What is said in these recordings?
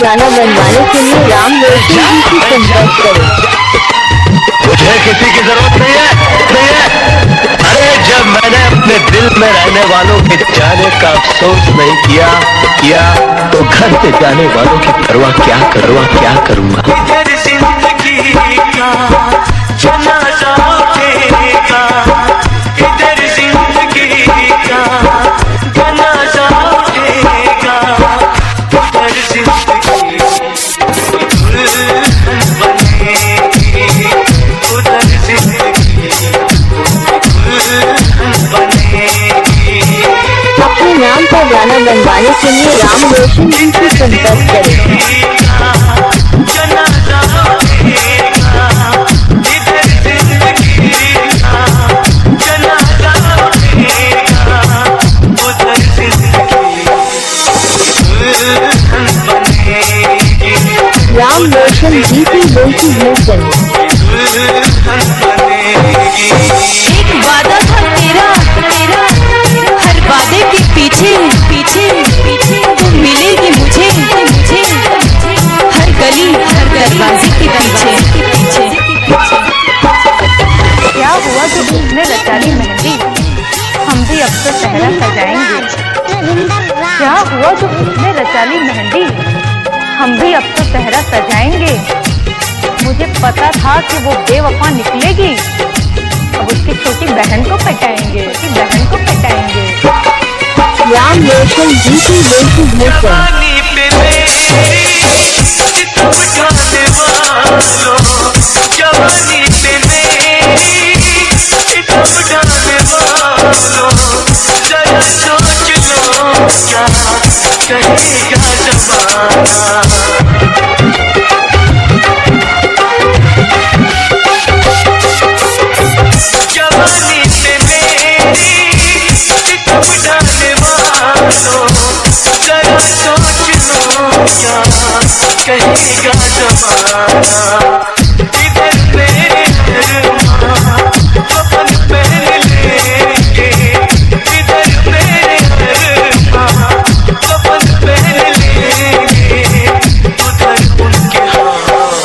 गाना बनवाने के लिए राम रोशन जी से संपर्क करें। मुझे किसी की जरूरत नहीं है। अरे जब मैंने अपने दिल में रहने वालों के जाने का अफसोस नहीं किया तो घर से जाने वालों की परवाह क्या करूँगा। अपने नाम पर गाना बनवाने के लिए राम रोशन जी से संपर्क करें। राम रोशन जी की दिल की धड़कन। एक वादा था तेरा हर वादे के पीछे तू मिलेगी मुझे हर गली हर दरवाजे के पीछे। क्या हुआ जो उसने रचाली मेहंदी हम भी अब तो सहरा सजाएंगे। क्या हुआ जो उसने रचाली मेहंदी हम भी अब तो सहरा सजाएंगे। मुझे पता था कि वो बेवफा निकलेगी, अब उसकी छोटी बहन को पटाएंगे। राम रोशन जी की दिल की धड़कन। कहेगा जमाना इधर मेरे अरमां अपन पहन लेंगे। इधर मेरे अरमां अपन पहन लेंगे। उधर उनके हाथ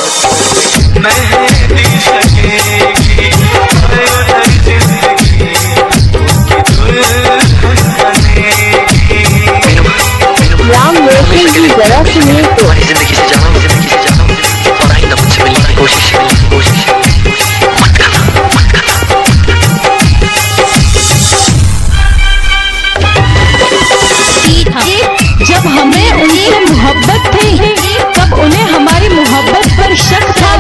मेहंदी सकेगी। उधर जिंदगी उनकी दुल्हन बनेगी। राम रोशन जी जरा सुनिए तो। जिंदगी से जाना और आइंदा मुझसे मिलने की कोशिश मत करना। जब हमें उनसे मोहब्बत थी तब उन्हें हमारी मोहब्बत पर शक था।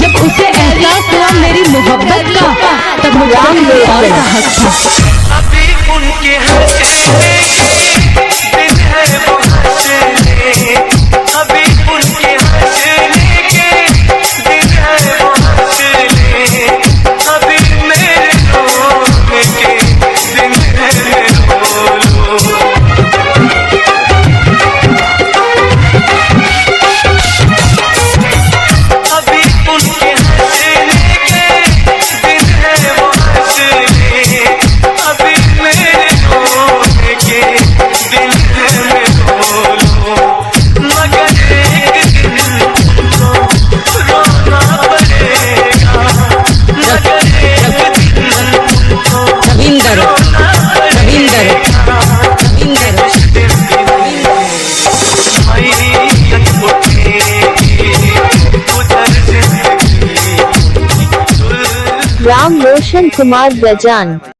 जब उसे एहसास हुआ मेरी मोहब्बत का तब राम रोशन का हक था। अभी उनके हंसने के दिन है वो हंसने। अभी उनके हंसने के दिन है वो हंसने। अभी मेरे रोने के दिन है मैं रो लूं। अभी उनके हंसने के दिन है वो हंसने। अभी मेरे रोने के दिन है मैं रो लूं। मगर एक दिन उनको रोना पड़ेगा। मगर एक दिन उनको रोना पड़ेगा। उस दिन मैयत उठेगी। उधर जिंदगी राम रोशन कुमार गजान।